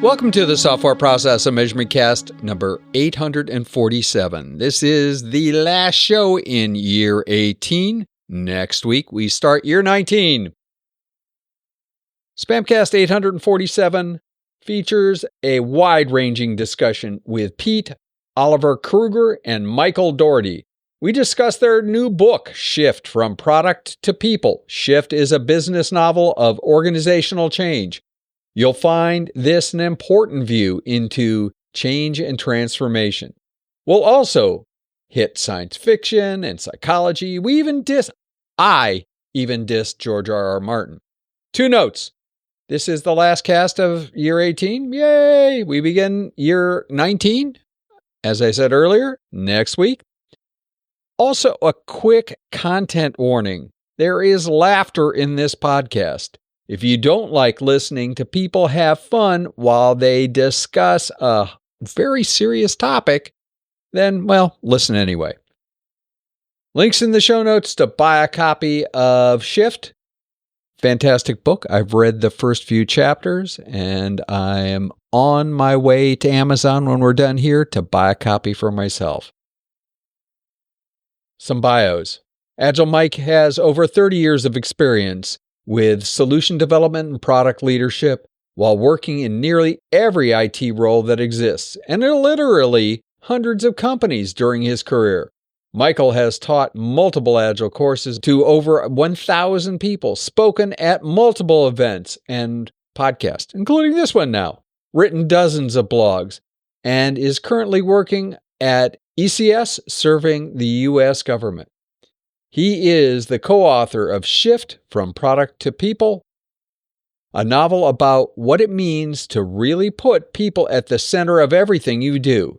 Welcome to the Software Process and Measurement Cast number 847. This is the last show in year 18. Next week, we start year 19. SPaMCAST 847 features a wide-ranging discussion with Pete, Oliver-Krueger, and Michael Dougherty. We discuss their new book, Shift from Product to People. Shift is a business novel of organizational change. You'll find this an important view into change and transformation. We'll also hit science fiction and psychology. I even dissed George R.R. Martin. 2 notes. This is the last cast of year 18. Yay! We begin year 19, as I said earlier, next week. Also, a quick content warning. There is laughter in this podcast. If you don't like listening to people have fun while they discuss a very serious topic, then, well, listen anyway. Links in the show notes to buy a copy of Shift. Fantastic book. I've read the first few chapters, and I am on my way to Amazon when we're done here to buy a copy for myself. Some bios. Agile Mike has over 30 years of experience with solution development and product leadership while working in nearly every IT role that exists, and literally hundreds of companies during his career. Michael has taught multiple Agile courses to over 1,000 people, spoken at multiple events and podcasts, including this one now, written dozens of blogs, and is currently working at ECS serving the U.S. government. He is the co-author of Shift from Product to People, a novel about what it means to really put people at the center of everything you do,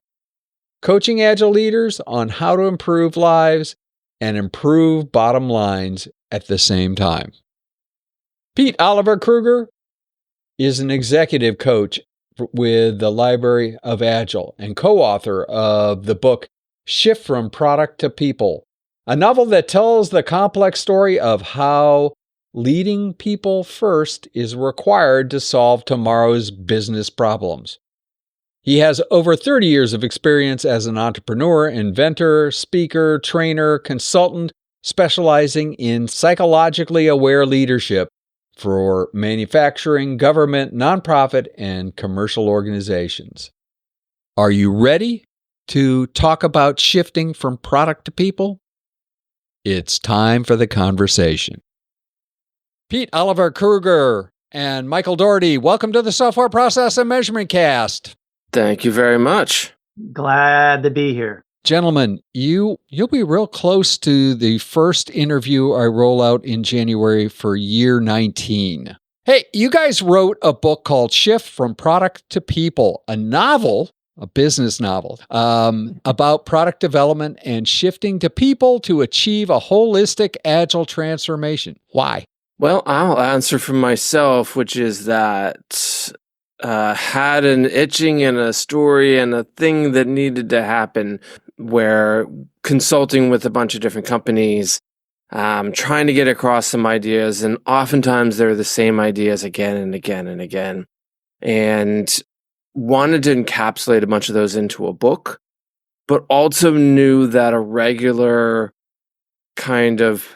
coaching Agile leaders on how to improve lives and improve bottom lines at the same time. Pete Oliver-Krueger is an executive coach with the Library of Agile and co-author of the book Shift from Product to People, a novel that tells the complex story of how leading people first is required to solve tomorrow's business problems. He has over 30 years of experience as an entrepreneur, inventor, speaker, trainer, consultant, specializing in psychologically aware leadership for manufacturing, government, nonprofit, and commercial organizations. Are you ready to talk about shifting from product to people? It's time for the conversation. Pete Oliver-Krueger and Michael Dougherty, welcome to the Software Process and Measurement Cast. Thank you very much. Glad to be here. Gentlemen, you'll be real close to the first interview I roll out in January for year 19. Hey, you guys wrote a book called Shift from Product to People, a novel, a business novel, about product development and shifting to people to achieve a holistic Agile transformation. Why? Well, I'll answer for myself, which is that had an itching and a story and a thing that needed to happen where consulting with a bunch of different companies, trying to get across some ideas, and oftentimes they're the same ideas again and again and again. And wanted to encapsulate a bunch of those into a book, but also knew that a regular kind of,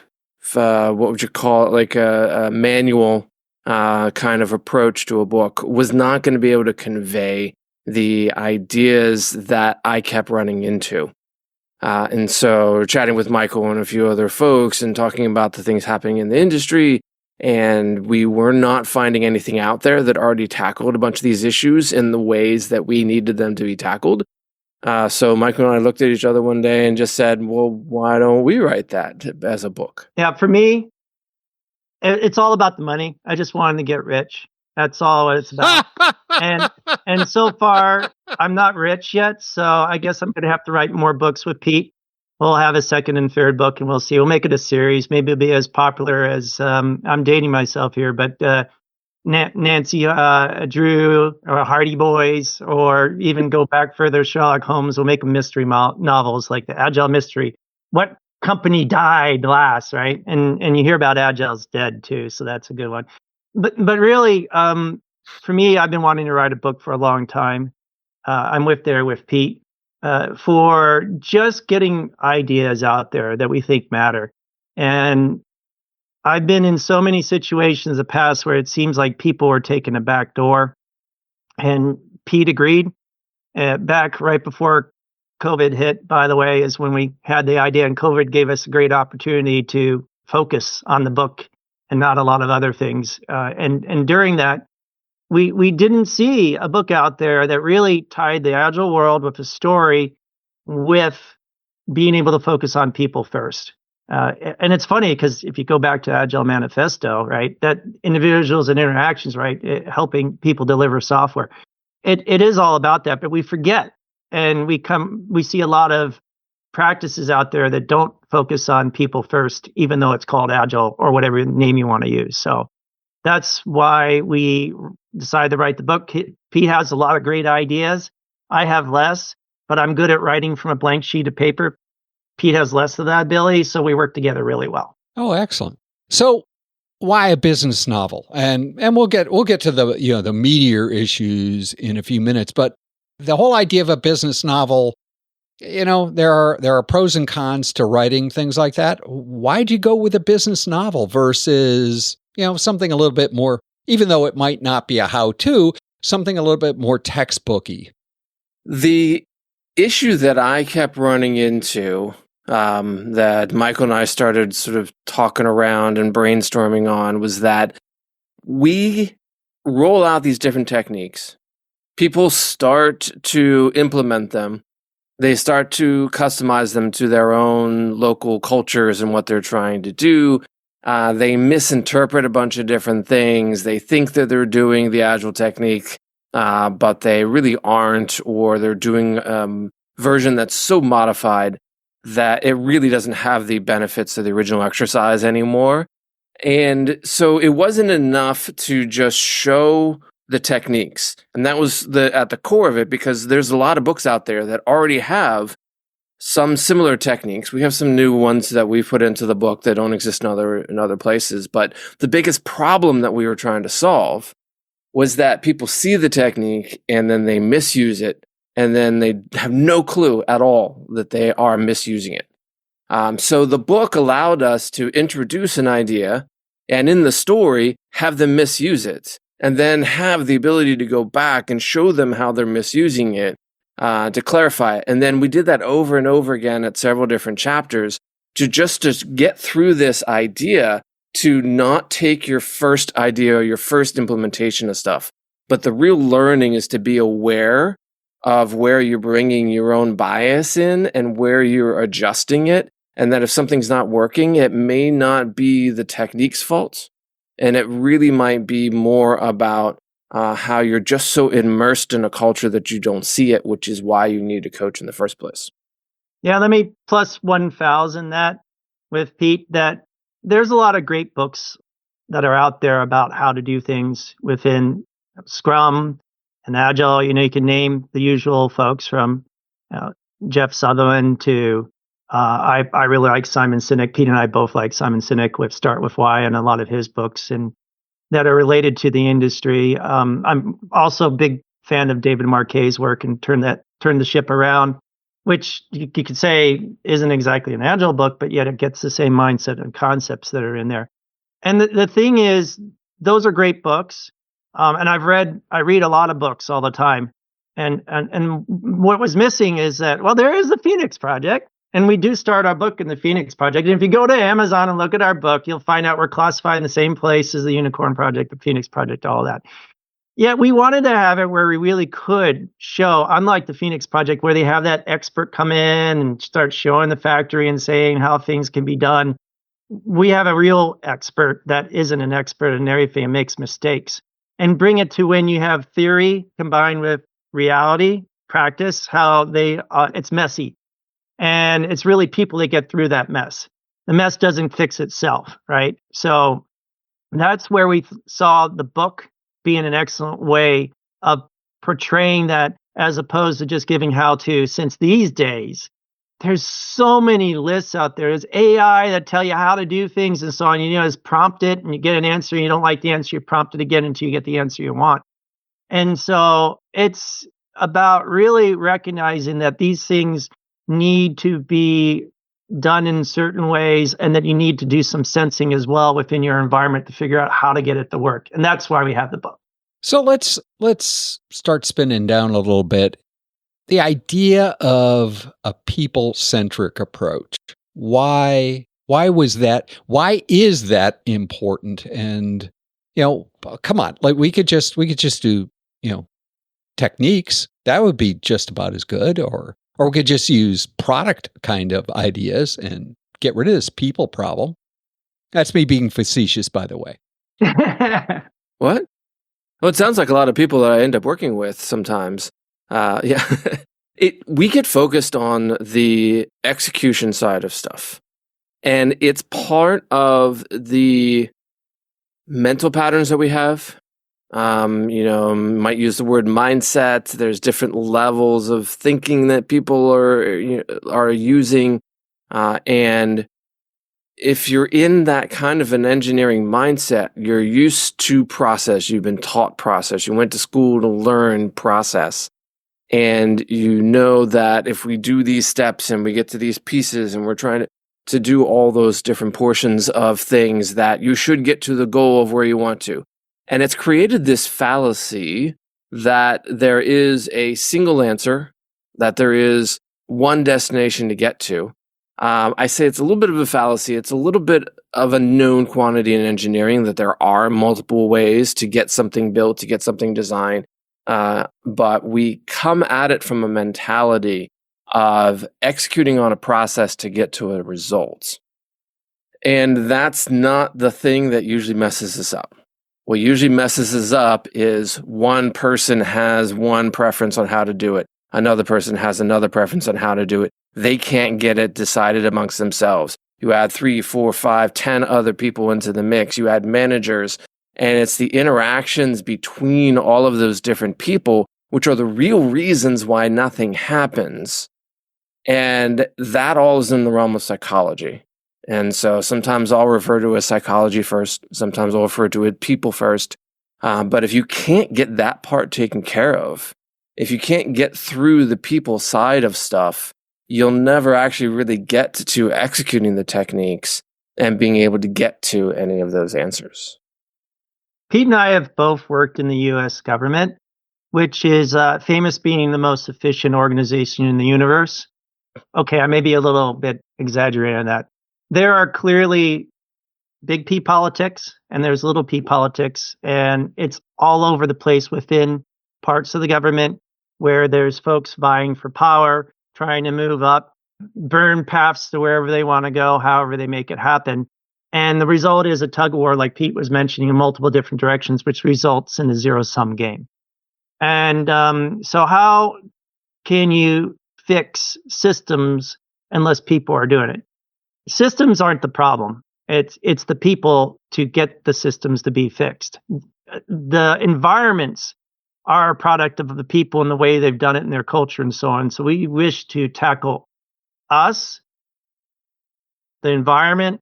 what would you call it, like a manual kind of approach to a book was not going to be able to convey the ideas that I kept running into. And so chatting with Michael and a few other folks and talking about the things happening in the industry, and we were not finding anything out there that already tackled a bunch of these issues in the ways that we needed them to be tackled. So Michael and I looked at each other one day and just said, well, why don't we write that as a book? Yeah, for me, it's all about the money. I just wanted to get rich. That's all it's about. and so far, I'm not rich yet, so I guess I'm going to have to write more books with Pete. We'll have a second and third book, and we'll see. We'll make it a series. Maybe it'll be as popular as I'm dating myself here, but Nancy Drew or Hardy Boys, or even go back further, Sherlock Holmes. We'll make mystery novels like the Agile Mystery. What company died last, right? And you hear about Agile's dead too, so that's a good one. But really, for me, I've been wanting to write a book for a long time. I'm with Pete for just getting ideas out there that we think matter. And I've been in so many situations in the past where it seems like people were taking a back door, and Pete agreed. Back right before COVID hit, by the way, is when we had the idea, and COVID gave us a great opportunity to focus on the book and not a lot of other things. And during that, we didn't see a book out there that really tied the Agile world with a story with being able to focus on people first. And it's funny because if you go back to Agile Manifesto, right, that individuals and interactions, right, helping people deliver software, it is all about that, but we forget, and we see a lot of practices out there that don't focus on people first, even though it's called Agile or whatever name you want to use. So that's why we decided to write the book. Pete has a lot of great ideas. I have less, but I'm good at writing from a blank sheet of paper. Pete has less of that ability, so we work together really well. Oh, excellent. So why a business novel? And we'll get to the the meatier issues in a few minutes, but the whole idea of a business novel, there are pros and cons to writing things like that. Why'd you go with a business novel versus, something a little bit more, even though it might not be a how-to, something a little bit more textbooky? The issue that I kept running into, that Michael and I started sort of talking around and brainstorming on, was that we roll out these different techniques. People start to implement them. They start to customize them to their own local cultures and what they're trying to do. They misinterpret a bunch of different things. They think that they're doing the Agile technique, but they really aren't, or they're doing a version that's so modified that it really doesn't have the benefits of the original exercise anymore. And so it wasn't enough to just show the techniques. And that was at the core of it, because there's a lot of books out there that already have some similar techniques. We have some new ones that we put into the book that don't exist in other places. But the biggest problem that we were trying to solve was that people see the technique and then they misuse it, and then they have no clue at all that they are misusing it. So the book allowed us to introduce an idea, and in the story, have them misuse it, and then have the ability to go back and show them how they're misusing it, to clarify it. And then we did that over and over again at several different chapters to get through this idea, to not take your first idea or your first implementation of stuff. But the real learning is to be aware of where you're bringing your own bias in and where you're adjusting it. And that if something's not working, it may not be the technique's fault. And it really might be more about how you're just so immersed in a culture that you don't see it, which is why you need a coach in the first place. Yeah, let me plus 1,000 that with Pete, that there's a lot of great books that are out there about how to do things within Scrum and Agile. You can name the usual folks from Jeff Sutherland to I really like Simon Sinek. Pete and I both like Simon Sinek with Start With Why and a lot of his books and that are related to the industry. I'm also a big fan of David Marquet's work and Turn the Ship Around, which you could say isn't exactly an Agile book, but yet it gets the same mindset and concepts that are in there. And the thing is, those are great books. And I read a lot of books all the time. And what was missing is that, well, there is the Phoenix Project. And we do start our book in the Phoenix Project. And if you go to Amazon and look at our book, you'll find out we're classified in the same place as the Unicorn Project, the Phoenix Project, all that. Yet we wanted to have it where we really could show, unlike the Phoenix Project, where they have that expert come in and start showing the factory and saying how things can be done. We have a real expert that isn't an expert in everything and makes mistakes. And bring it to when you have theory combined with reality, practice, how it's messy. And it's really people that get through that mess. The mess doesn't fix itself, right? So that's where we saw the book being an excellent way of portraying that, as opposed to just giving how-to, since these days, there's so many lists out there. There's AI that tell you how to do things and so on. Just prompt it and you get an answer. You don't like the answer, you prompt it again until you get the answer you want. And so it's about really recognizing that these things need to be done in certain ways, and that you need to do some sensing as well within your environment to figure out how to get it to work. And that's why we have the book. So let's start spinning down a little bit. The idea of a people-centric approach. Why was that? Why is that important? And come on, like we could just do techniques. That would be just about as good. Or we could just use product kind of ideas and get rid of this people problem. That's me being facetious, by the way. What? Well, it sounds like a lot of people that I end up working with sometimes. Yeah. We get focused on the execution side of stuff. And it's part of the mental patterns that we have. Might use the word mindset. There's different levels of thinking that people are using. And if you're in that kind of an engineering mindset, you're used to process. You've been taught process. You went to school to learn process. And you know that if we do these steps and we get to these pieces and we're trying to do all those different portions of things, that you should get to the goal of where you want to. And it's created this fallacy that there is a single answer, that there is one destination to get to. I say it's a little bit of a fallacy. It's a little bit of a known quantity in engineering that there are multiple ways to get something built, to get something designed. But we come at it from a mentality of executing on a process to get to a result. And that's not the thing that usually messes us up. What usually messes us up is one person has one preference on how to do it. Another person has another preference on how to do it. They can't get it decided amongst themselves. You add 3, 4, 5, 10 other people into the mix. You add managers. And it's the interactions between all of those different people, which are the real reasons why nothing happens. And that all is in the realm of psychology. And so sometimes I'll refer to it as psychology first. Sometimes I'll refer to it people first. But if you can't get that part taken care of, if you can't get through the people side of stuff, you'll never actually really get to executing the techniques and being able to get to any of those answers. Pete and I have both worked in the U.S. government, which is famous being the most efficient organization in the universe. Okay, I may be a little bit exaggerating on that. There are clearly big P politics and there's little p politics, and it's all over the place within parts of the government where there's folks vying for power, trying to move up, burn paths to wherever they want to go, however they make it happen. And the result is a tug of war, like Pete was mentioning, in multiple different directions, which results in a zero-sum game. And so how can you fix systems unless people are doing it? Systems aren't the problem. It's the people to get the systems to be fixed. The environments are a product of the people and the way they've done it in their culture and so on. So we wish to tackle us, the environment,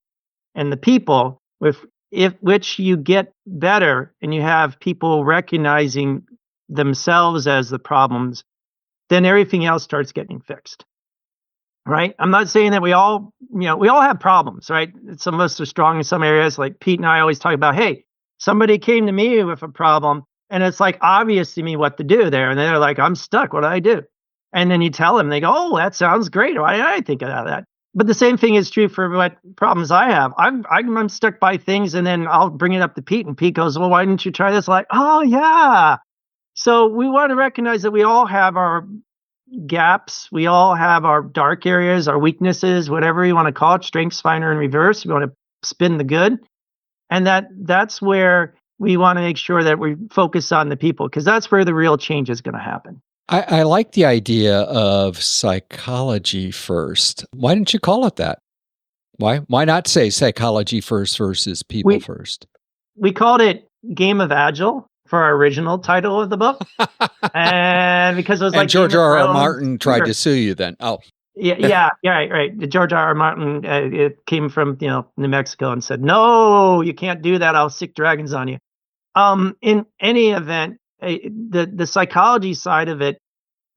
and the people, which you get better and you have people recognizing themselves as the problems, then everything else starts getting fixed. Right? I'm not saying that we all have problems, right? Some of us are strong in some areas. Like Pete and I always talk about, hey, somebody came to me with a problem and it's like obvious to me what to do there. And they're like, I'm stuck. What do I do? And then you tell them, they go, oh, that sounds great. Why didn't I think of that? But the same thing is true for what problems I have. I'm stuck by things, and then I'll bring it up to Pete, and Pete goes, well, why didn't you try this? Like, oh, yeah. So we want to recognize that we all have our gaps. We all have our dark areas, our weaknesses, whatever you want to call it, strengths finder in reverse. We want to spin the good. And that's where we want to make sure that we focus on the people, because that's where the real change is going to happen. I like the idea of psychology first. Why didn't you call it that? Why not say psychology first versus people first? We called it Game of Agile for our original title of the book. And because it was like George R. Martin tried to sue you then. Oh. Yeah, right. The George R. Martin, it came from, New Mexico and said, no, you can't do that. I'll sick dragons on you. In any event, the psychology side of it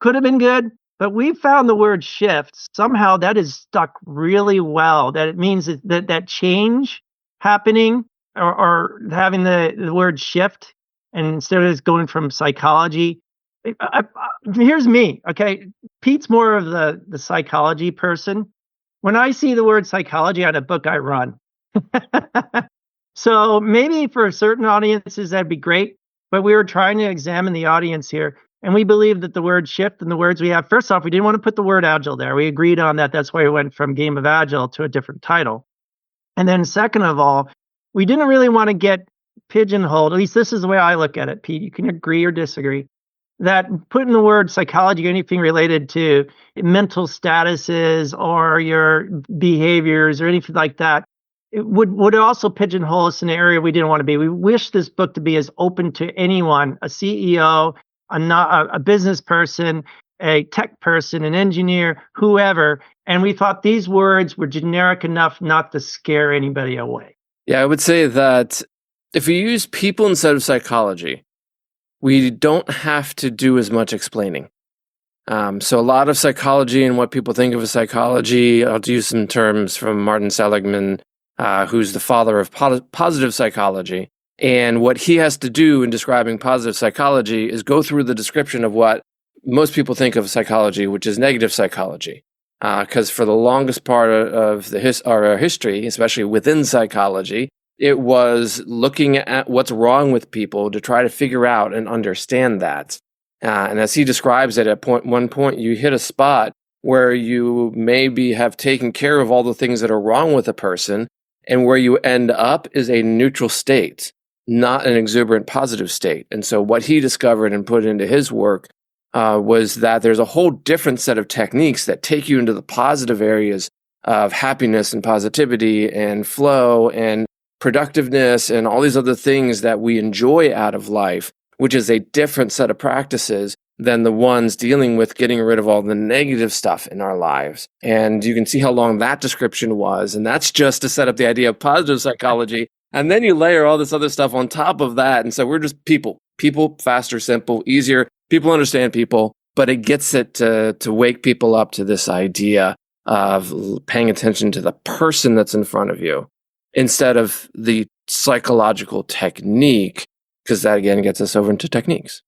could have been good, but we found the word shift. Somehow that is stuck really well. That it means that change happening or having the word shift, and instead of going from psychology. Here's me, okay? Pete's more of the psychology person. When I see the word psychology on a book, I run. So maybe for certain audiences, that'd be great. But we were trying to examine the audience here. And we believe that the word shift and the words we have, first off, we didn't want to put the word agile there. We agreed on that. That's why we went from Game of Agile to a different title. And then second of all, we didn't really want to get pigeonholed. At least this is the way I look at it, Pete. You can agree or disagree. That putting the word psychology or anything related to mental statuses or your behaviors or anything like that, it would also pigeonhole us in an area we didn't want to be. We wish this book to be as open to anyone, a CEO, a business person, a tech person, an engineer, whoever. And we thought these words were generic enough not to scare anybody away. Yeah, I would say that if you use people instead of psychology, we don't have to do as much explaining. So a lot of psychology and what people think of as psychology, I'll use some terms from Martin Seligman, who's the father of positive psychology. And what he has to do in describing positive psychology is go through the description of what most people think of psychology, which is negative psychology. Because for the longest part of our history, especially within psychology, it was looking at what's wrong with people to try to figure out and understand that. And as he describes it, at one point, you hit a spot where you maybe have taken care of all the things that are wrong with a person, and where you end up is a neutral state, not an exuberant positive state. And so what he discovered and put into his work was that there's a whole different set of techniques that take you into the positive areas of happiness and positivity and flow and productiveness and all these other things that we enjoy out of life, which is a different set of practices than the ones dealing with getting rid of all the negative stuff in our lives. And you can see how long that description was. And that's just to set up the idea of positive psychology. And then you layer all this other stuff on top of that. And so we're just people, faster, simple, easier. People understand people, but it gets it to wake people up to this idea of paying attention to the person that's in front of you instead of the psychological technique, because that again gets us over into techniques.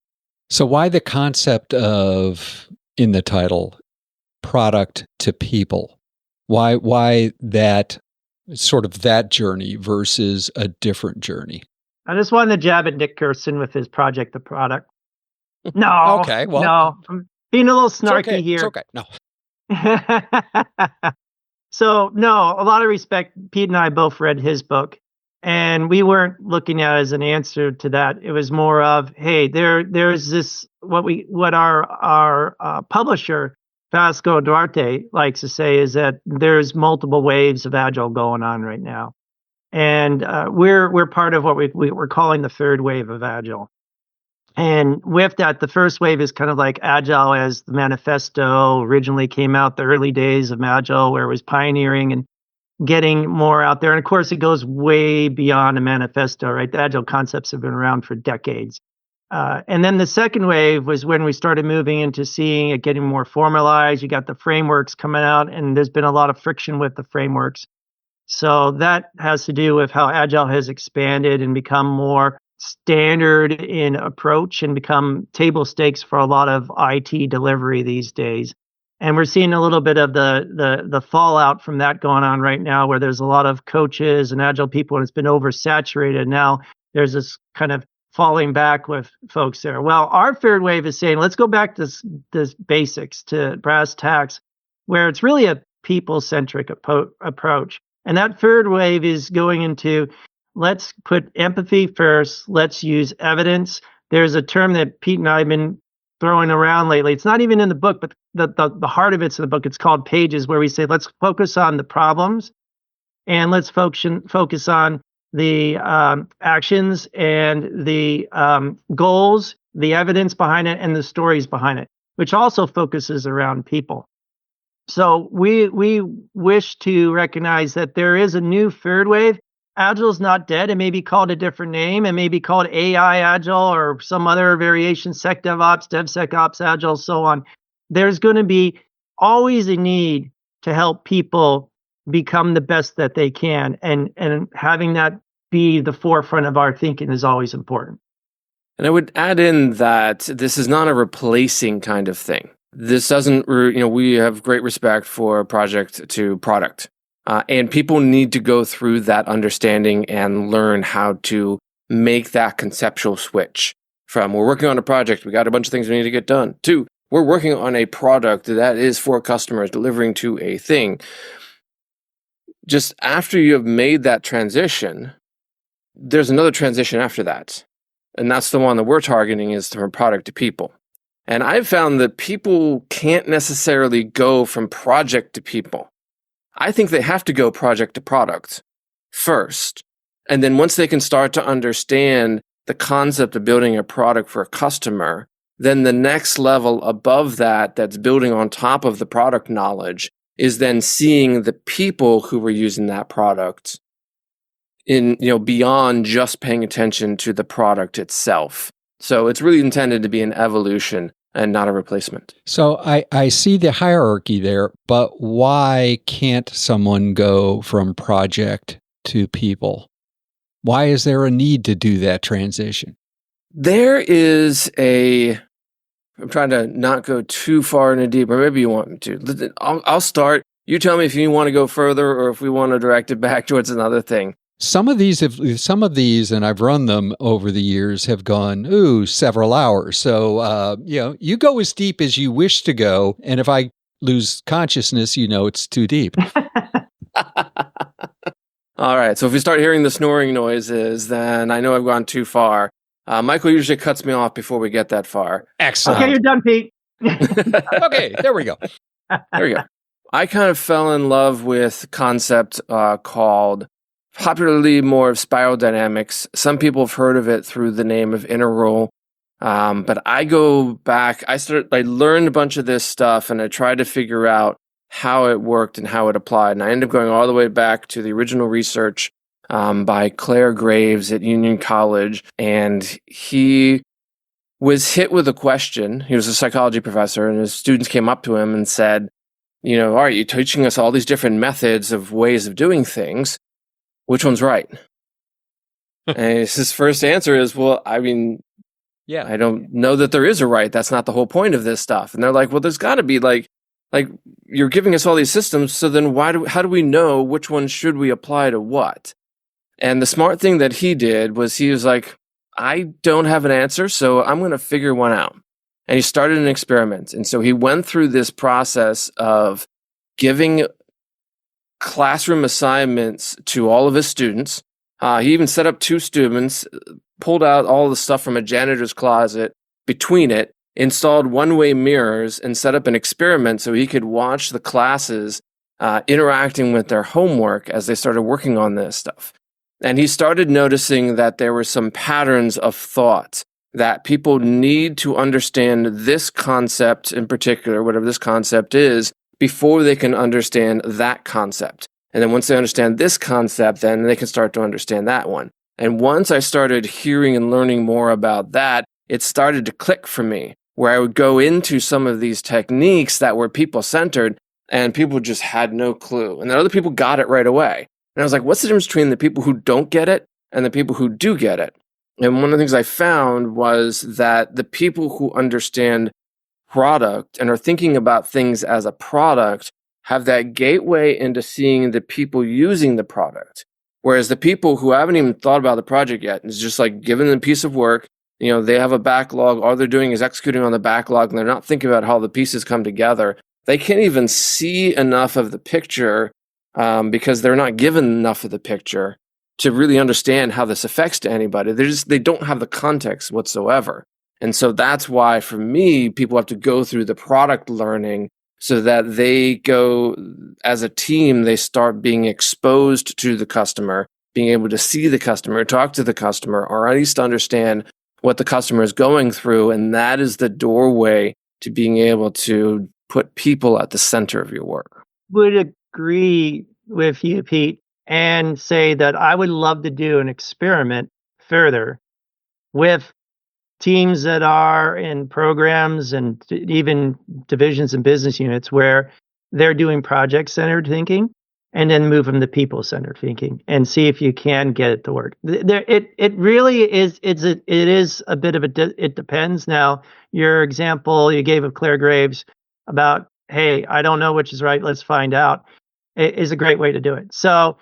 So why the concept of, in the title, product to people? Why that sort of that journey versus a different journey? I just wanted to jab at Nick Kirsten with his project, The Product. No. Okay, well. No, I'm being a little snarky here. It's okay. No. So, no, a lot of respect. Pete and I both read his book, and we weren't looking at it as an answer to that. It was more of, hey, there's this, what our publisher, Pasco Duarte, likes to say is that there's multiple waves of Agile going on right now. And we're part of what we're calling the third wave of Agile. And with that, the first wave is kind of like Agile as the manifesto originally came out, the early days of Agile, where it was pioneering and getting more out there. And of course, it goes way beyond a manifesto, right? The Agile concepts have been around for decades. And then the second wave was when we started moving into seeing it getting more formalized. You got the frameworks coming out, and there's been a lot of friction with the frameworks. So that has to do with how Agile has expanded and become more standard in approach and become table stakes for a lot of IT delivery these days. And we're seeing a little bit of the fallout from that going on right now, where there's a lot of coaches and Agile people, and it's been oversaturated. Now there's this kind of falling back with folks there. Well, our third wave is saying, let's go back to this basics, to brass tacks, where it's really a people-centric approach. And that third wave is going into, let's put empathy first. Let's use evidence. There's a term that Pete and I have been throwing around lately. It's not even in the book, but the heart of it's in the book. It's called Pages, where we say, let's focus on the problems and let's focus on the actions and the goals, the evidence behind it, and the stories behind it, which also focuses around people. So we wish to recognize that there is a new third wave. Agile is not dead. It may be called a different name. It may be called AI Agile or some other variation, SecDevOps, DevSecOps Agile, so on. There's going to be always a need to help people become the best that they can. And having that be the forefront of our thinking is always important. And I would add in that this is not a replacing kind of thing. This doesn't, we have great respect for project to product. And people need to go through that understanding and learn how to make that conceptual switch from we're working on a project, we got a bunch of things we need to get done, to we're working on a product that is for customers delivering to a thing. Just after you have made that transition, there's another transition after that. And that's the one that we're targeting, is from product to people. And I've found that people can't necessarily go from project to people. I think they have to go project to product first. And then once they can start to understand the concept of building a product for a customer, then the next level above that, that's building on top of the product knowledge, is then seeing the people who were using that product in, beyond just paying attention to the product itself. So it's really intended to be an evolution and not a replacement. So I see the hierarchy there, but why can't someone go from project to people? Why is there a need to do that transition? There is I'm trying to not go too far into deep, or maybe you want me to. I'll start. You tell me if you want to go further or if we want to direct it back towards another thing. Some of these, and I've run them over the years, have gone, several hours. So, you go as deep as you wish to go. And if I lose consciousness, it's too deep. All right. So if we start hearing the snoring noises, then I know I've gone too far. Michael usually cuts me off before we get that far. Excellent. Okay, you're done, Pete. Okay, there we go. There we go. I kind of fell in love with a concept called, popularly more of spiral dynamics. Some people have heard of it through the name of integral. But I go back, I learned a bunch of this stuff and I tried to figure out how it worked and how it applied. And I ended up going all the way back to the original research by Claire Graves at Union College. And he was hit with a question. He was a psychology professor, and his students came up to him and said, all right, you're teaching us all these different methods of ways of doing things. Which one's right? And his first answer is, I don't know that there is a right. That's not the whole point of this stuff. And they're like, well, there's got to be like you're giving us all these systems. So then how do we know which one should we apply to what? And the smart thing that he did was he was like, I don't have an answer, so I'm going to figure one out. And he started an experiment. And so he went through this process of giving classroom assignments to all of his students. He even set up 2 students, pulled out all the stuff from a janitor's closet between it, installed one-way mirrors, and set up an experiment so he could watch the classes interacting with their homework as they started working on this stuff. And he started noticing that there were some patterns of thought, that people need to understand this concept in particular, whatever this concept is, before they can understand that concept. And then once they understand this concept, then they can start to understand that one. And once I started hearing and learning more about that, it started to click for me, where I would go into some of these techniques that were people-centered, and people just had no clue. And then other people got it right away. And I was like, what's the difference between the people who don't get it and the people who do get it? And one of the things I found was that the people who understand product and are thinking about things as a product have that gateway into seeing the people using the product. Whereas the people who haven't even thought about the project yet, is just like given them a piece of work, they have a backlog, all they're doing is executing on the backlog, and they're not thinking about how the pieces come together. They can't even see enough of the picture because they're not given enough of the picture to really understand how this affects to anybody. They don't have the context whatsoever. And so that's why, for me, people have to go through the product learning so that they go, as a team, they start being exposed to the customer, being able to see the customer, talk to the customer, or at least understand what the customer is going through. And that is the doorway to being able to put people at the center of your work. Would agree with you, Pete. and say that I would love to do an experiment further with teams that are in programs and even divisions and business units where they're doing project-centered thinking, and then move them to people-centered thinking and see if you can get it to work. It really is. It is a bit of it depends. Now, your example you gave of Claire Graves about, hey, I don't know which is right, let's find out, is a great way to do it. So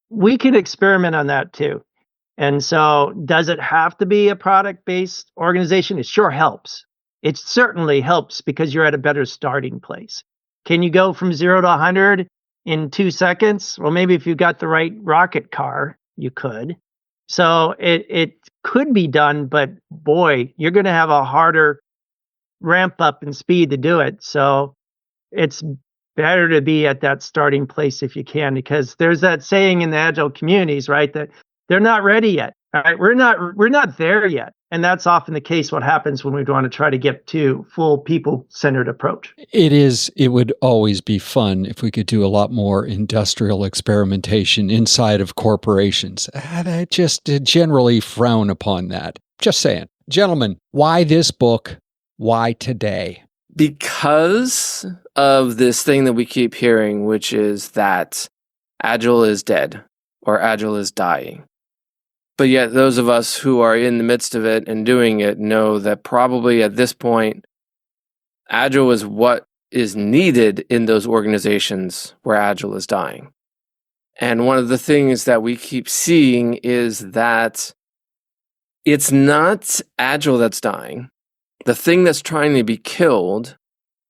we can experiment on that too. And so does it have to be a product-based organization? It sure helps. It certainly helps because you're at a better starting place. Can you go from 0 to 100 in 2 seconds? Well, maybe if you got the right rocket car, you could. So it could be done, but boy, you're going to have a harder ramp up in speed to do it. So it's better to be at that starting place if you can, because there's that saying in the agile communities, right, that they're not ready yet. All right, we're not there yet. And that's often the case what happens when we want to try to get to full people-centered approach. It would always be fun if we could do a lot more industrial experimentation inside of corporations. I just generally frown upon that. Just saying. Gentlemen, why this book? Why today? Because of this thing that we keep hearing, which is that Agile is dead or Agile is dying. But yet those of us who are in the midst of it and doing it know that probably at this point, Agile is what is needed in those organizations where Agile is dying. And one of the things that we keep seeing is that it's not Agile that's dying. The thing that's trying to be killed,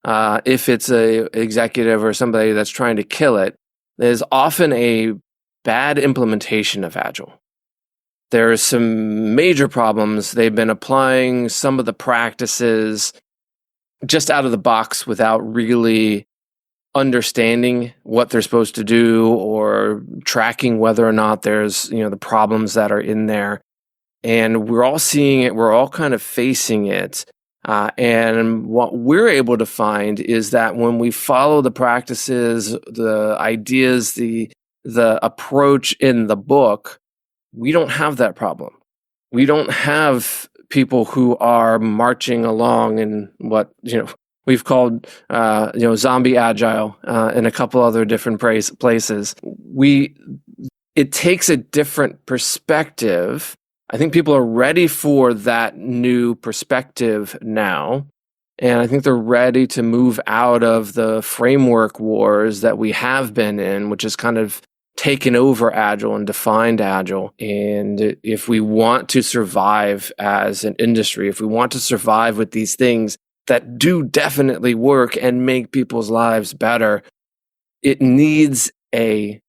if it's a executive or somebody that's trying to kill it, is often a bad implementation of Agile. There are some major problems. They've been applying some of the practices just out of the box without really understanding what they're supposed to do or tracking whether or not there's, the problems that are in there. And we're all seeing it. We're all kind of facing it. And what we're able to find is that when we follow the practices, the ideas, the approach in the book, we don't have that problem. We don't have people who are marching along in what, we've called, zombie agile, and a couple other different places. It takes a different perspective. I think people are ready for that new perspective now. And I think they're ready to move out of the framework wars that we have been in, which is kind of taken over Agile and defined Agile. And if we want to survive as an industry, if we want to survive with these things that do definitely work and make people's lives better, it needs a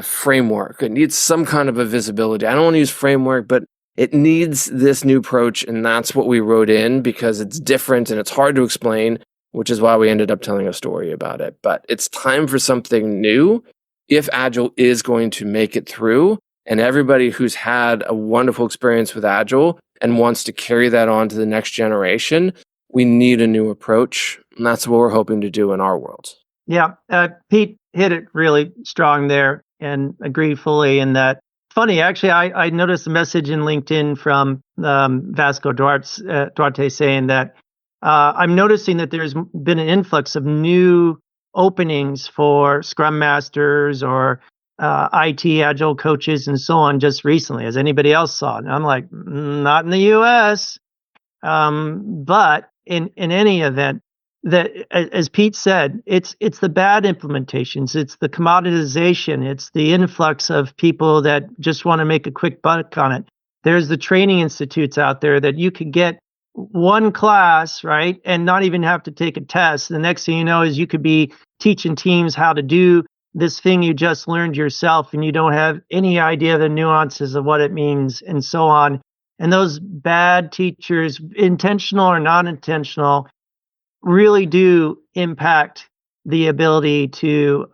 framework. It needs some kind of a visibility. I don't want to use framework, but it needs this new approach. And that's what we wrote in because it's different and it's hard to explain, which is why we ended up telling a story about it. But it's time for something new if Agile is going to make it through. And everybody who's had a wonderful experience with Agile and wants to carry that on to the next generation, we need a new approach. And that's what we're hoping to do in our world. Yeah, Pete hit it really strong there and agree fully in that. Funny, actually, I noticed a message in LinkedIn from Vasco Duarte saying that I'm noticing that there's been an influx of new openings for Scrum Masters or IT Agile coaches and so on just recently. Has anybody else saw it? And I'm like, not in the U.S. But in any event, that, as Pete said, it's the bad implementations, it's the commoditization, it's the influx of people that just want to make a quick buck on it. There's the training institutes out there that you could get one class, right, and not even have to take a test. The next thing you know is you could be teaching teams how to do this thing you just learned yourself, and you don't have any idea the nuances of what it means and so on. And those bad teachers, intentional or non-intentional, really do impact the ability to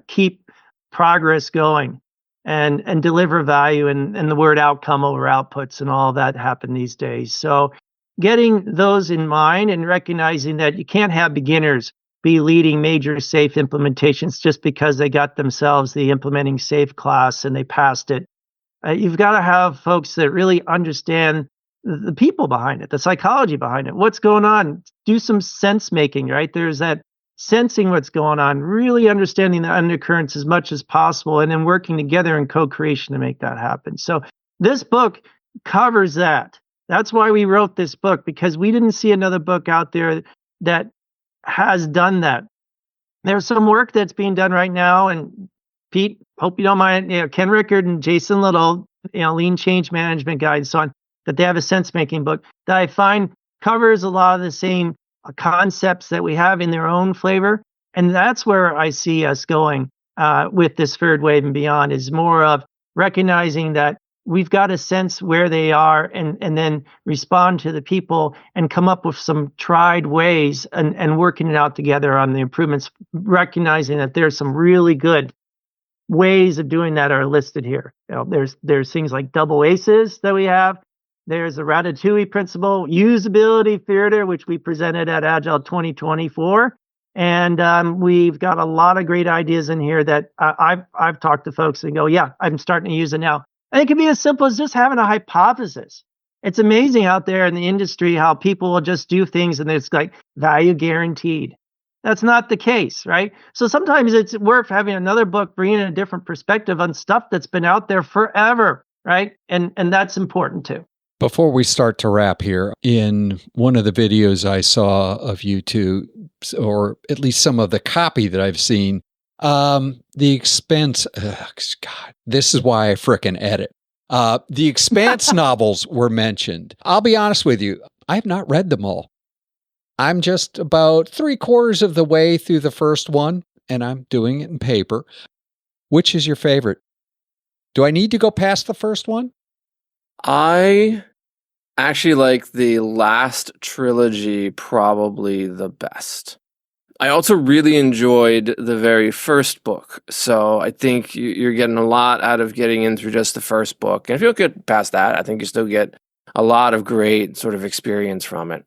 keep progress going and deliver value and the word outcome over outputs and all that happen these days. So getting those in mind and recognizing that you can't have beginners be leading major SAFe implementations just because they got themselves the implementing SAFe class and they passed it. You've got to have folks that really understand the people behind it, the psychology behind it, what's going on. Do some sense making, right? There's that sensing what's going on, really understanding the undercurrents as much as possible, and then working together in co-creation to make that happen. So this book covers that. That's why we wrote this book, because we didn't see another book out there that has done that. There's some work that's being done right now, and Pete, hope you don't mind, Ken Rickard and Jason Little, Lean Change Management Guide and so on, that they have a sense-making book that I find covers a lot of the same concepts that we have in their own flavor. And that's where I see us going with this third wave and beyond, is more of recognizing that we've got to sense where they are and then respond to the people and come up with some tried ways and working it out together on the improvements, recognizing that there's some really good ways of doing that are listed here. There's things like double ACEs that we have. There's the Ratatouille principle, usability theater, which we presented at Agile 2024. And we've got a lot of great ideas in here that I've talked to folks and go, yeah, I'm starting to use it now. And it can be as simple as just having a hypothesis. It's amazing out there in the industry how people will just do things and it's like value guaranteed. That's not the case, right? So sometimes it's worth having another book bringing a different perspective on stuff that's been out there forever, right? And that's important too. Before we start to wrap here, in one of the videos I saw of you two, or at least some of the copy that I've seen, the expense, God, this is why I frickin' edit. The Expanse novels were mentioned. I'll be honest with you, I have not read them all. I'm just about 3/4 of the way through the first one, and I'm doing it in paper. Which is your favorite? Do I need to go past the first one? I actually like the last trilogy probably the best. I also really enjoyed the very first book. So I think you're getting a lot out of getting in through just the first book. And if you don't get past that, I think you still get a lot of great sort of experience from it.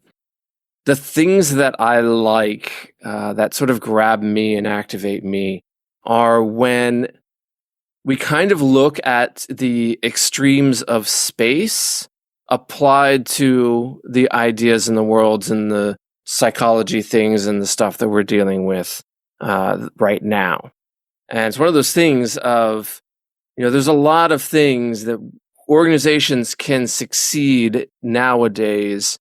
The things that I like that sort of grab me and activate me are when we kind of look at the extremes of space applied to the ideas and the worlds and the psychology things and the stuff that we're dealing with right now. And it's one of those things of, there's a lot of things that organizations can succeed nowadays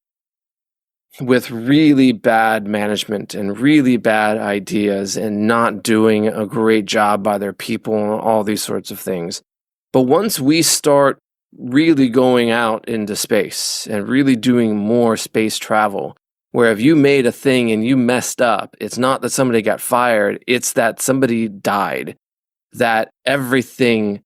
with really bad management and really bad ideas and not doing a great job by their people and all these sorts of things. But once we start really going out into space and really doing more space travel, where if you made a thing and you messed up, it's not that somebody got fired, it's that somebody died, that everything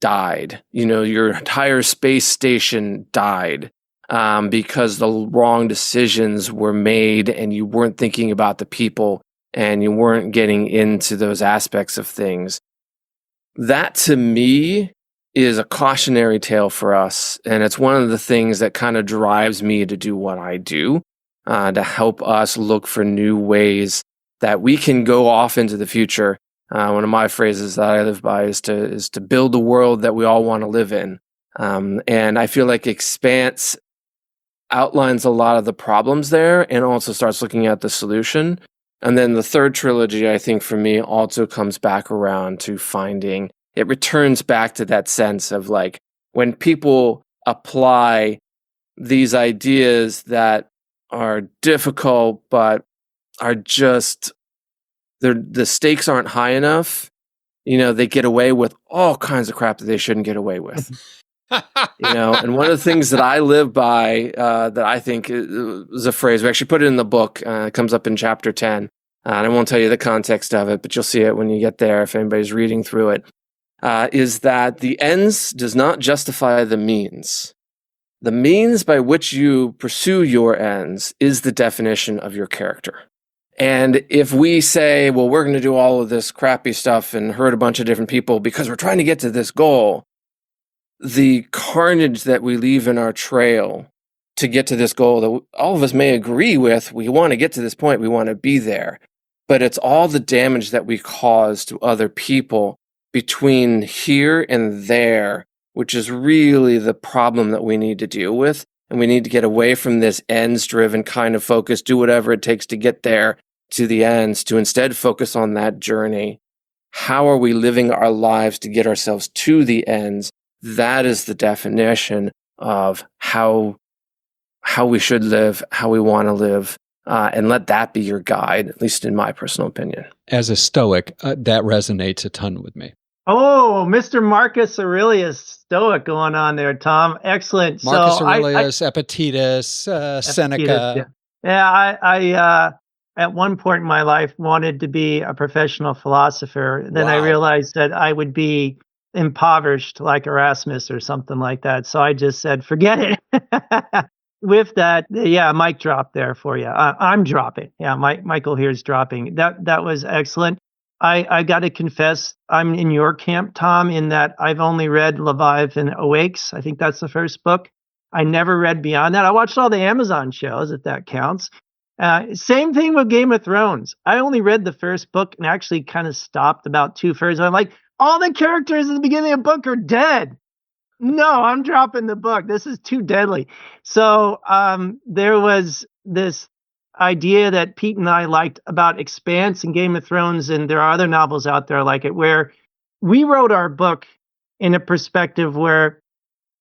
died. Your entire space station died. Because the wrong decisions were made and you weren't thinking about the people and you weren't getting into those aspects of things. That to me is a cautionary tale for us. And it's one of the things that kind of drives me to do what I do, to help us look for new ways that we can go off into the future. One of my phrases that I live by is to build the world that we all want to live in. And I feel like Expanse outlines a lot of the problems there and also starts looking at the solution. And then the third trilogy, I think for me, also comes back around to finding, it returns back to that sense of like when people apply these ideas that are difficult but are just, the stakes aren't high enough, they get away with all kinds of crap that they shouldn't get away with. And one of the things that I live by, that I think is a phrase, we actually put it in the book, it comes up in chapter 10, and I won't tell you the context of it, but you'll see it when you get there if anybody's reading through it, is that the ends does not justify the means. The means by which you pursue your ends is the definition of your character. And if we say, well, we're going to do all of this crappy stuff and hurt a bunch of different people because we're trying to get to this goal, the carnage that we leave in our trail to get to this goal that all of us may agree with, we want to get to this point, we want to be there. but it's all the damage that we cause to other people between here and there, which is really the problem that we need to deal with. And we need to get away from this ends-driven kind of focus, do whatever it takes to get there to the ends, to instead focus on that journey. How are we living our lives to get ourselves to the ends? That is the definition of how we should live, how we want to live, and let that be your guide, at least in my personal opinion. As a Stoic, that resonates a ton with me. Oh, Mr. Marcus Aurelius Stoic going on there, Tom. Excellent. Marcus Aurelius, Epictetus, Seneca. I at one point in my life wanted to be a professional philosopher. Then I realized that I would be impoverished like Erasmus or something like that. So I just said, forget it. With that, mic drop there for you. I'm dropping. Yeah, Michael here is dropping. That was excellent. I got to confess, I'm in your camp, Tom, in that I've only read Leviathan Awakes. I think that's the first book. I never read beyond that. I watched all the Amazon shows, if that counts. Same thing with Game of Thrones. I only read the first book and actually kind of stopped about 2/3. I'm like, all the characters in the beginning of the book are dead. No, I'm dropping the book. This is too deadly. So there was this idea that Pete and I liked about Expanse and Game of Thrones, and there are other novels out there like it, where we wrote our book in a perspective where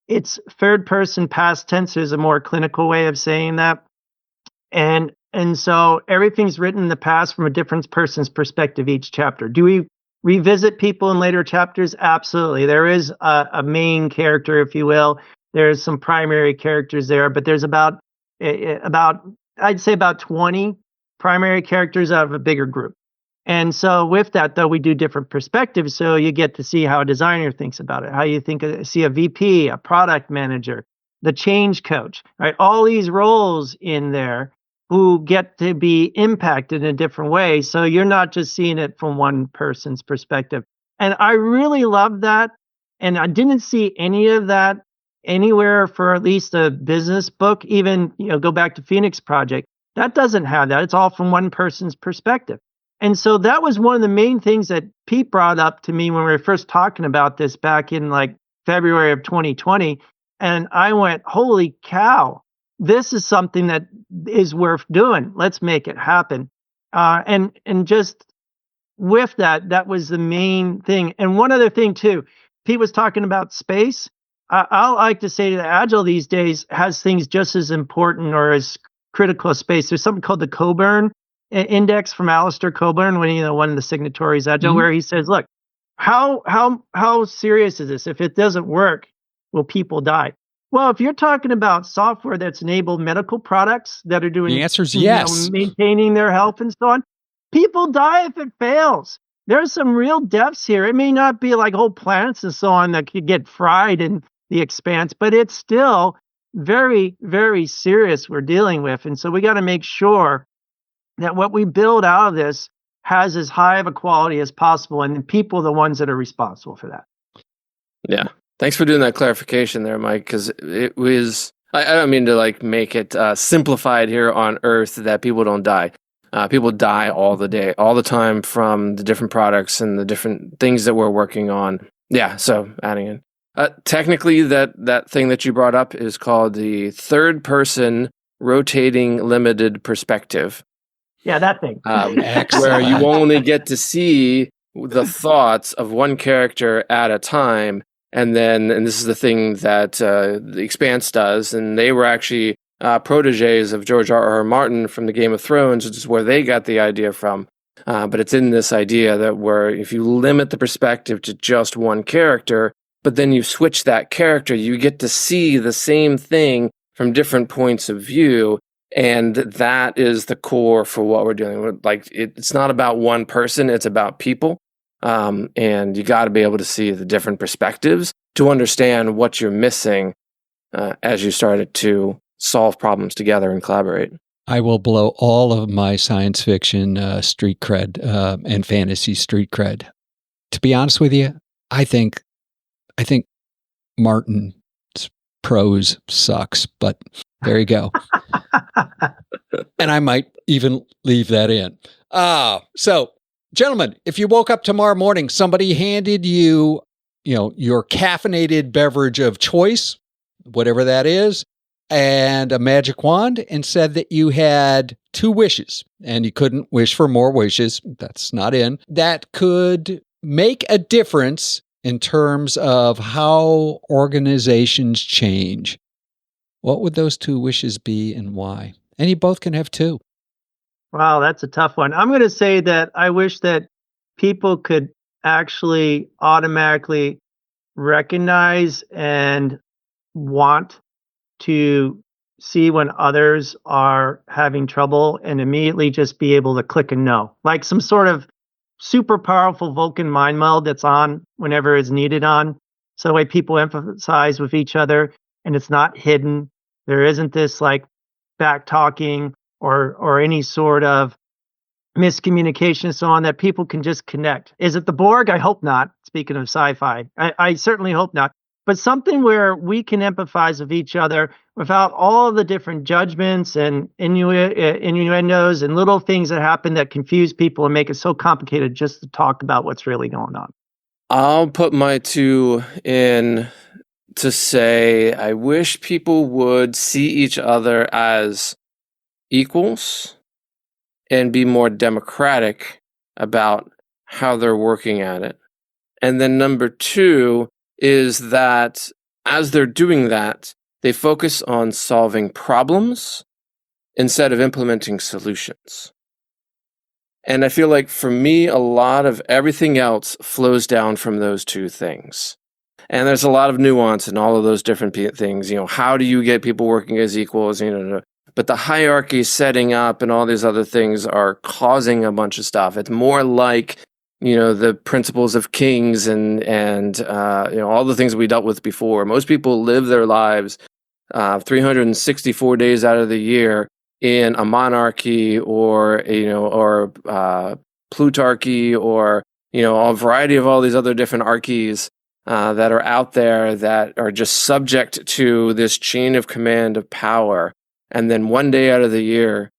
it's third person past tense is a more clinical way of saying that. And so everything's written in the past from a different person's perspective each chapter. Do we revisit people in later chapters? Absolutely. There is a main character, if you will. There's some primary characters there, but there's about I'd say about 20 primary characters out of a bigger group. And so with that, though, we do different perspectives. So you get to see how a designer thinks about it, how you see a VP, a product manager, the change coach, right? All these roles in there who get to be impacted in a different way. So you're not just seeing it from one person's perspective. And I really love that. And I didn't see any of that anywhere for at least a business book. Even, go back to Phoenix Project. That doesn't have that. It's all from one person's perspective. And so that was one of the main things that Pete brought up to me when we were first talking about this back in like February of 2020. And I went, holy cow, this is something that is worth doing. Let's make it happen. And just with that, that was the main thing. And one other thing too, Pete was talking about space. I like to say that Agile these days has things just as important or as critical as space. There's something called the Coburn Index from Alistair Coburn, one of the signatories Agile, where he says, look, how serious is this? If it doesn't work, will people die? Well, if you're talking about software that's enabled medical products that are doing, the answer is yes, maintaining their health and so on, people die if it fails. There's some real deaths here. It may not be like whole planets and so on that could get fried in the expanse, but it's still very, very serious we're dealing with. And so we got to make sure that what we build out of this has as high of a quality as possible, and the people are the ones that are responsible for that. Yeah. Thanks for doing that clarification there, Mike, because it was, I don't mean to make it simplified here on Earth that people don't die. People die all the time from the different products and the different things that we're working on. Yeah, so adding in. Technically, that thing that you brought up is called the third person rotating limited perspective. Yeah, that thing. Where you only get to see the thoughts of one character at a time. And this is the thing that the Expanse does. And they were actually proteges of George R.R. Martin from the Game of Thrones, which is where they got the idea from. But it's in this idea that where if you limit the perspective to just one character, but then you switch that character, you get to see the same thing from different points of view. And that is the core for what we're doing with. It's not about one person, it's about people. And you got to be able to see the different perspectives to understand what you're missing as you started to solve problems together and collaborate. I will blow all of my science fiction street cred and fantasy street cred. To be honest with you, I think Martin's prose sucks, but there you go. And I might even leave that in. So, gentlemen, if you woke up tomorrow morning, somebody handed you, your caffeinated beverage of choice, whatever that is, and a magic wand, and said that you had 2 wishes, and you couldn't wish for more wishes. That's not in. That could make a difference in terms of how organizations change. What would those 2 wishes be and why? And you both can have 2. Wow, that's a tough one. I'm going to say that I wish that people could actually automatically recognize and want to see when others are having trouble and immediately just be able to click and know, like some sort of super powerful Vulcan mind meld that's on whenever it's needed on. So the way people emphasize with each other and it's not hidden. There isn't this like back talking or any sort of miscommunication and so on, that people can just connect. Is it the Borg? I hope not. Speaking of sci-fi, I certainly hope not. But something where we can empathize with each other without all the different judgments and innuendos and little things that happen that confuse people and make it so complicated just to talk about what's really going on. I'll put my 2 in to say I wish people would see each other as equals and be more democratic about how they're working at it. And then number 2 is that as they're doing that, they focus on solving problems instead of implementing solutions. And I feel like for me, a lot of everything else flows down from those 2 things. And there's a lot of nuance in all of those different things. How do you get people working as equals? But the hierarchy setting up and all these other things are causing a bunch of stuff. It's more like, the principles of kings and all the things we dealt with before. Most people live their lives 364 days out of the year in a monarchy or plutarchy or a variety of all these other different archies that are out there that are just subject to this chain of command of power. And then one day out of the year,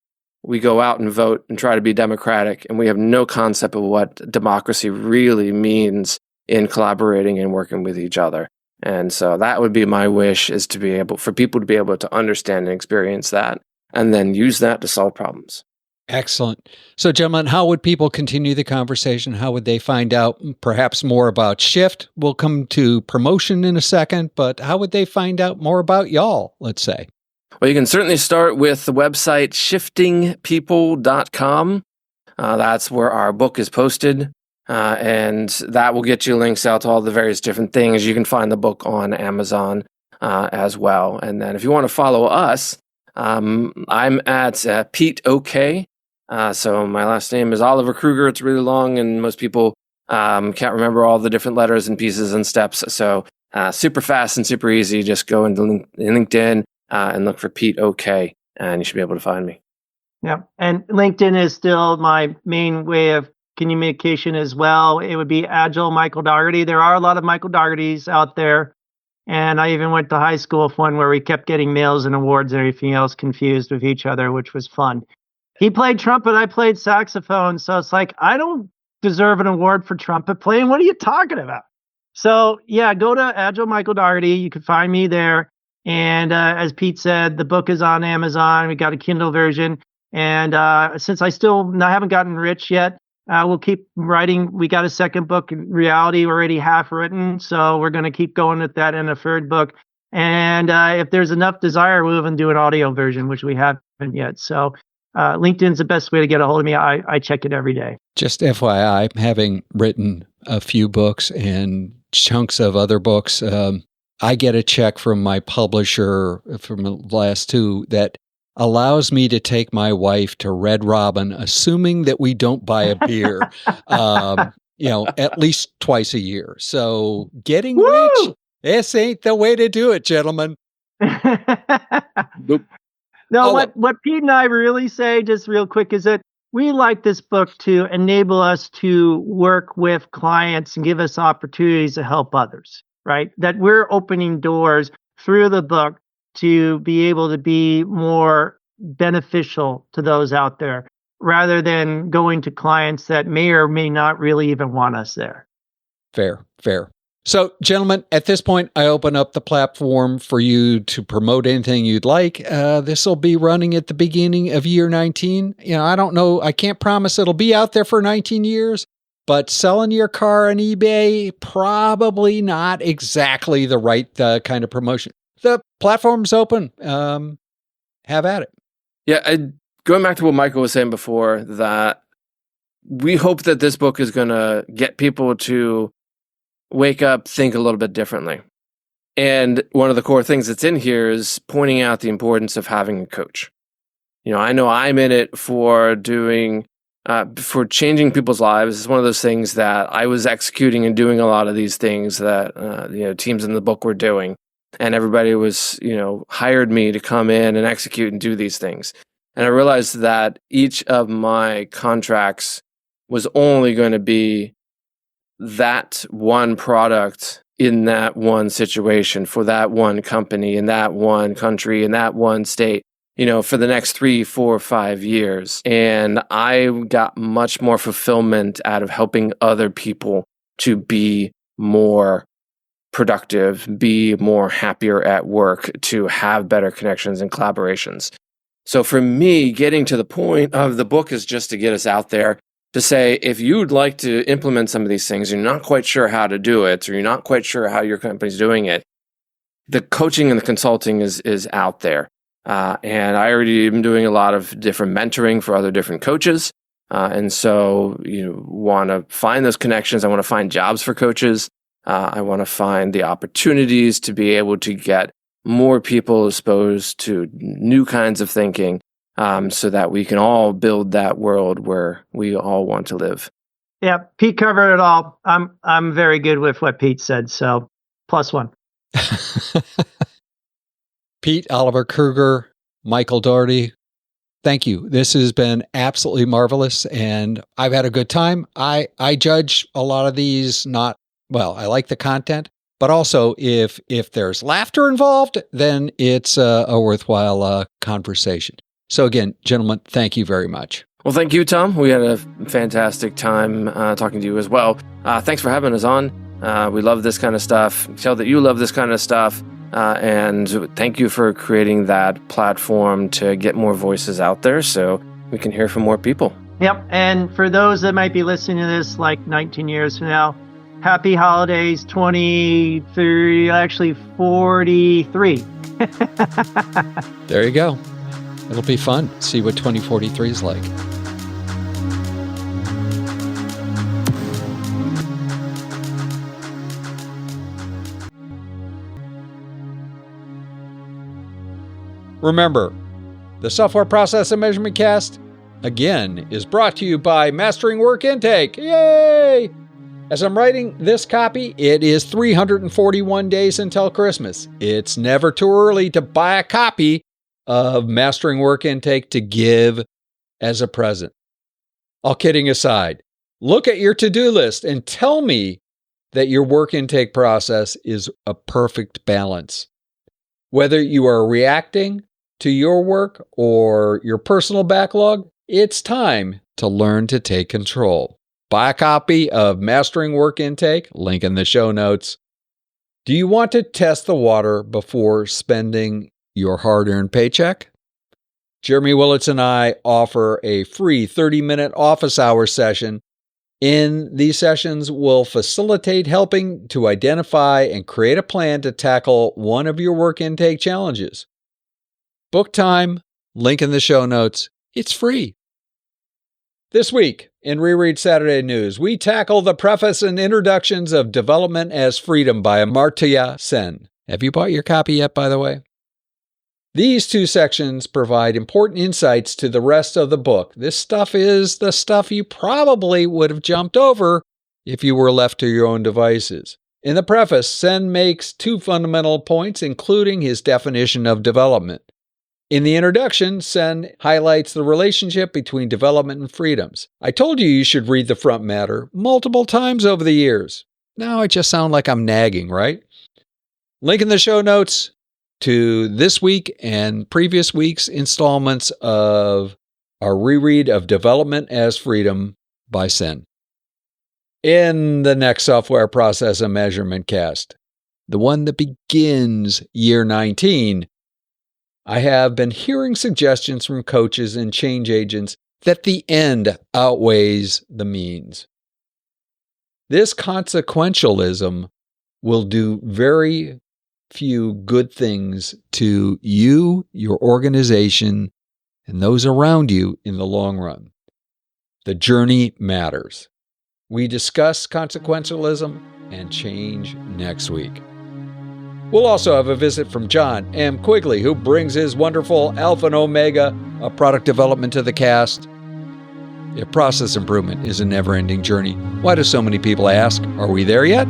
we go out and vote and try to be democratic, and we have no concept of what democracy really means in collaborating and working with each other. And so that would be my wish, is for people to be able to understand and experience that, and then use that to solve problems. Excellent. So, gentlemen, how would people continue the conversation? How would they find out perhaps more about Shift? We'll come to promotion in a second, but how would they find out more about y'all, let's say? Well, you can certainly start with the website shiftingpeople.com. That's where our book is posted, and that will get you links out to all the various different things. You can find the book on Amazon as well. And then if you want to follow us, I'm at Pete OK. So my last name is Oliver-Krueger. It's really long, and most people can't remember all the different letters and pieces and steps. So super fast and super easy. Just go into LinkedIn and look for Pete OK, and you should be able to find me. Yeah, and LinkedIn is still my main way of communication as well. It would be Agile Michael Dougherty. There are a lot of Michael Doughertys out there, and I even went to high school with one where we kept getting mails and awards and everything else confused with each other, which was fun. He played trumpet, I played saxophone, so it's like, I don't deserve an award for trumpet playing. What are you talking about? So yeah, go to Agile Michael Dougherty. You can find me there. And as Pete said, the book is on Amazon. We got a Kindle version. And since I haven't gotten rich yet, we'll keep writing. We got a second book, Reality, already half written. So we're going to keep going with that in a third book. And if there's enough desire, we'll even do an audio version, which we haven't yet. So LinkedIn's the best way to get a hold of me. I check it every day. Just FYI, having written a few books and chunks of other books, I get a check from my publisher from the last 2 that allows me to take my wife to Red Robin, assuming that we don't buy a beer, at least twice a year. So getting rich, this ain't the way to do it, gentlemen. Nope. No, what Pete and I really say, just real quick, is that we like this book to enable us to work with clients and give us opportunities to help others. Right? That we're opening doors through the book to be able to be more beneficial to those out there rather than going to clients that may or may not really even want us there. Fair. So, gentlemen, at this point, I open up the platform for you to promote anything you'd like. This will be running at the beginning of year 19. I don't know. I can't promise it'll be out there for 19 years, but selling your car on eBay, probably not exactly the right kind of promotion. The platform's open. Have at it. Yeah, going back to what Michael was saying before, that we hope that this book is going to get people to wake up, think a little bit differently. And one of the core things that's in here is pointing out the importance of having a coach. I know I'm in it for for changing people's lives. It's one of those things that I was executing and doing a lot of these things that, teams in the book were doing. And everybody was, hired me to come in and execute and do these things. And I realized that each of my contracts was only going to be that one product in that one situation for that one company in that one country in that one state, for the next 3, 4, 5 years. And I got much more fulfillment out of helping other people to be more productive, be more happier at work, to have better connections and collaborations. So for me, getting to the point of the book is just to get us out there to say, if you'd like to implement some of these things, you're not quite sure how to do it, or you're not quite sure how your company's doing it, the coaching and the consulting is out there. And I already am doing a lot of different mentoring for other different coaches. And so you want to find those connections. I want to find jobs for coaches. I want to find the opportunities to be able to get more people exposed to new kinds of thinking, so that we can all build that world where we all want to live. Yeah, Pete covered it all. I'm very good with what Pete said, so +1. Pete, Oliver-Krueger, Michael Dougherty, thank you. This has been absolutely marvelous, and I've had a good time. I judge a lot of these I like the content, but also if there's laughter involved, then it's a worthwhile conversation. So again, gentlemen, thank you very much. Well, thank you, Tom. We had a fantastic time talking to you as well. Thanks for having us on. We love this kind of stuff. Tell that you love this kind of stuff. And thank you for creating that platform to get more voices out there so we can hear from more people. Yep. And for those that might be listening to this like 19 years from now, happy holidays, 23, actually 43. There you go. It'll be fun. See what 2043 is like. Remember, the Software Process and Measurement Cast, again, is brought to you by Mastering Work Intake. Yay! As I'm writing this copy, it is 341 days until Christmas. It's never too early to buy a copy of Mastering Work Intake to give as a present. All kidding aside, look at your to-do list and tell me that your work intake process is a perfect balance. Whether you are reacting to your work or your personal backlog, it's time to learn to take control. Buy a copy of Mastering Work Intake, link in the show notes. Do you want to test the water before spending your hard-earned paycheck? Jeremy Willits and I offer a free 30-minute office hour session. In these sessions, we'll facilitate helping to identify and create a plan to tackle one of your work intake challenges. Book time, link in the show notes. It's free. This week, in Reread Saturday News, we tackle the preface and introductions of Development as Freedom by Amartya Sen. Have you bought your copy yet, by the way? These two sections provide important insights to the rest of the book. This stuff is the stuff you probably would have jumped over if you were left to your own devices. In the preface, Sen makes two fundamental points, including his definition of development. In the introduction, Sen highlights the relationship between development and freedoms. I told you should read the front matter multiple times over the years. Now I just sound like I'm nagging, right? Link in the show notes. to this week and previous week's installments of our reread of Development as Freedom by Sen. In the next software process and measurement cast, the one that begins year 19, I have been hearing suggestions from coaches and change agents that the end outweighs the means. This consequentialism will do very few good things to you, your organization, and those around you in the long run. The journey matters. We discuss consequentialism and change next week. We'll also have a visit from John M. Quigley, who brings his wonderful Alpha and Omega of product development to the cast. If process improvement is a never-ending journey, why do so many people ask, are we there yet?